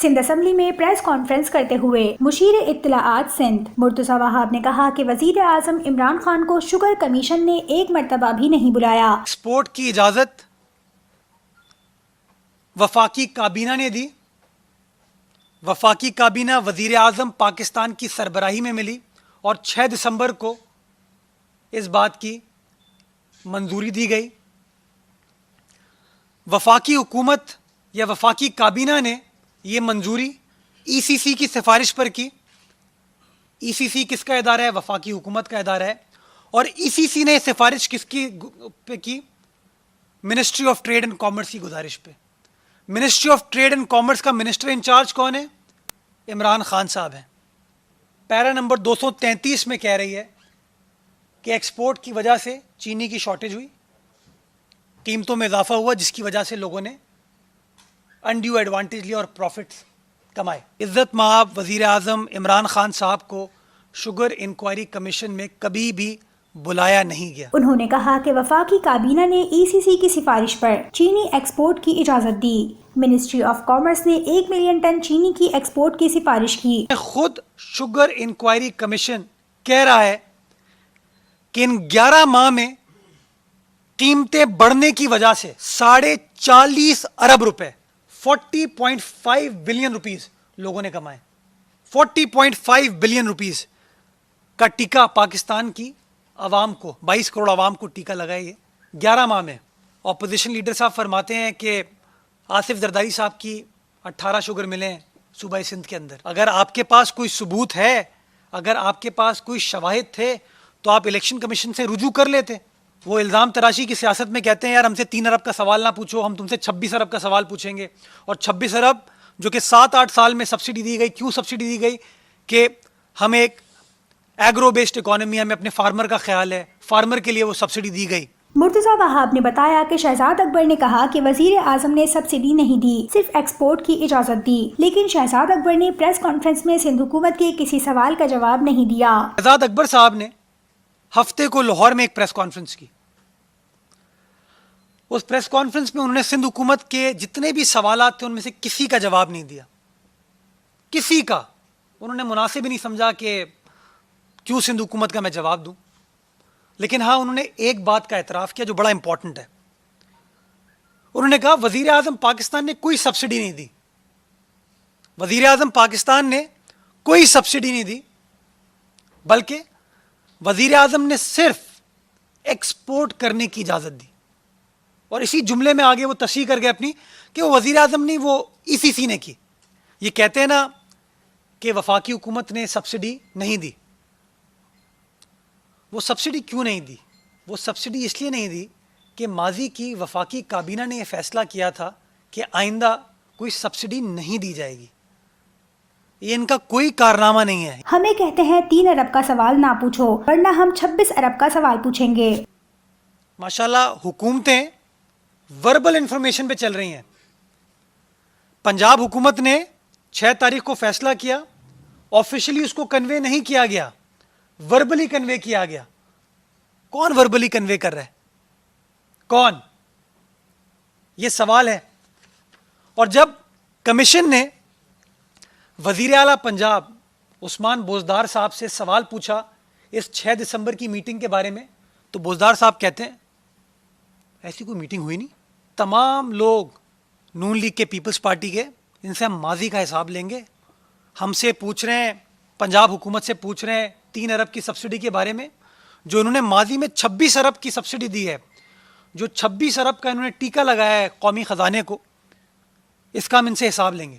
Sindh assembly میں press conference کرتے ہوئے مشیر اطلاعات سندھ مرتضی وہاب نے کہا کہ وزیر اعظم عمران خان کو شوگر کمیشن نے ایک مرتبہ بھی نہیں بلایا۔ ایکسپورٹ کی اجازت وفاقی کابینہ نے دی۔ وفاقی کابینہ وزیر اعظم پاکستان کی سربراہی میں ملی اور 6 دسمبر کو اس بات کی منظوری دی گئی۔ وفاقی حکومت یا وفاقی کابینہ نے یہ منظوری ای سی سی کی سفارش پر کی۔ ای سی سی کس کا ادارہ ہے؟ وفاقی حکومت کا ادارہ ہے۔ اور ای سی سی نے سفارش کس کی پہ کی؟ Ministry of trade and commerce کی گزارش پہ۔ Ministry of trade and commerce کا منسٹر انچارج کون ہے؟ عمران خان صاحب ہیں۔ پیرا نمبر 233 میں کہہ رہی ہے کہ ایکسپورٹ کی وجہ سے چینی کی شارٹیج ہوئی، قیمتوں میں اضافہ ہوا، جس کی وجہ سے لوگوں نے انڈیو ایڈوانٹیج لیا اور پروفٹس کمائے۔ عزت مآب وزیر اعظم عمران خان صاحب کو شوگر انکوائری کمیشن میں کبھی بھی بلایا نہیں گیا۔ انہوں نے کہا کہ وفاقی کابینہ نے ای سی سی کی سفارش پر چینی ایکسپورٹ کی اجازت دی۔ منسٹری آف کامرس نے 1 ملین ٹن چینی کی ایکسپورٹ کی سفارش کی۔ خود شوگر انکوائری کمیشن کہہ رہا ہے کہ ان 11 ماہ میں قیمتیں بڑھنے کی وجہ سے 40.5 ارب روپے 40.5 بلین روپیز لوگوں نے کمائے۔ 40.5 بلین روپیز کا ٹیکہ پاکستان کی عوام کو، 22 کروڑ عوام کو ٹیکہ لگائے یہ 11 ماہ میں۔ اپوزیشن لیڈر صاحب فرماتے ہیں کہ آصف زرداری صاحب کی 18 شوگر ملیں صوبہ سندھ کے اندر۔ اگر آپ کے پاس کوئی ثبوت ہے، اگر آپ کے پاس کوئی شواہد تھے تو آپ الیکشن کمیشن سے رجوع کر لیتے۔ وہ الزام تراشی کی سیاست میں کہتے ہیں یار ہم سے 3 ارب کا سوال نہ پوچھو، ہم تم سے 26 ارب کا سوال پوچھیں گے۔ اور 26 ارب جو کہ 7-8 سال میں سبسڈی دی گئی۔ کیوں سبسڈی دی گئی؟ کہ ہم ایک ایگرو بیسڈ اکانومی، ہمیں اپنے فارمر کا خیال ہے، فارمر کے لیے وہ سبسڈی دی گئی۔ مرتضی وہاب نے بتایا کہ شہزاد اکبر نے کہا کہ وزیر اعظم نے سبسڈی نہیں دی، صرف ایکسپورٹ کی اجازت دی، لیکن شہزاد اکبر نے پریس کانفرنس میں سندھ حکومت کے کسی سوال کا جواب نہیں دیا۔ شہزاد اکبر صاحب نے ہفتے کو لاہور میں ایک پریس کانفرنس کی۔ اس پریس کانفرنس میں انہوں نے سندھ حکومت کے جتنے بھی سوالات تھے ان میں سے کسی کا جواب نہیں دیا، کسی کا۔ انہوں نے مناسب ہی نہیں سمجھا کہ کیوں سندھ حکومت کا میں جواب دوں۔ لیکن ہاں انہوں نے ایک بات کا اعتراف کیا جو بڑا امپورٹنٹ ہے۔ انہوں نے کہا وزیر اعظم پاکستان نے کوئی سبسڈی نہیں دی، وزیر اعظم پاکستان نے کوئی سبسڈی نہیں دی، بلکہ وزیر اعظم نے صرف ایکسپورٹ کرنے کی اجازت دی۔ اور اسی جملے میں آگے وہ تصحیح کر گئے اپنی کہ وہ وزیر اعظم نہیں، وہ ای سی سی نے کی۔ یہ کہتے ہیں نا کہ وفاقی حکومت نے سبسڈی نہیں دی۔ وہ سبسڈی کیوں نہیں دی؟ وہ سبسڈی اس لیے نہیں دی کہ ماضی کی وفاقی کابینہ نے یہ فیصلہ کیا تھا کہ آئندہ کوئی سبسڈی نہیں دی جائے گی۔ یہ ان کا کوئی کارنامہ نہیں ہے۔ ہمیں کہتے ہیں 3 ارب کا سوال نہ پوچھو ورنہ ہم 26 ارب کا سوال پوچھیں گے۔ ماشاءاللہ حکومتیں وربل انفارمیشن پہ چل رہی ہیں۔ پنجاب حکومت نے 6 تاریخ کو فیصلہ کیا، آفیشلی اس کو کنوے نہیں کیا گیا، وربلی کنوے کیا گیا۔ کون وربلی کنوے کر رہا ہے؟ کون؟ یہ سوال ہے۔ اور جب کمیشن نے وزیر اعلیٰ پنجاب عثمان بوزدار صاحب سے سوال پوچھا اس 6 دسمبر کی میٹنگ کے بارے میں، تو بوزدار صاحب کہتے ہیں ایسی کوئی میٹنگ ہوئی نہیں۔ تمام لوگ نون لیگ کے، پیپلز پارٹی کے، ان سے ہم ماضی کا حساب لیں گے۔ ہم سے پوچھ رہے ہیں، پنجاب حکومت سے پوچھ رہے ہیں 3 ارب کی سبسڈی کے بارے میں، جو انہوں نے ماضی میں 26 ارب کی سبسڈی دی ہے، جو 26 ارب کا انہوں نے ٹیکہ لگایا ہے قومی خزانے کو، اس کا ہم ان سے حساب لیں گے۔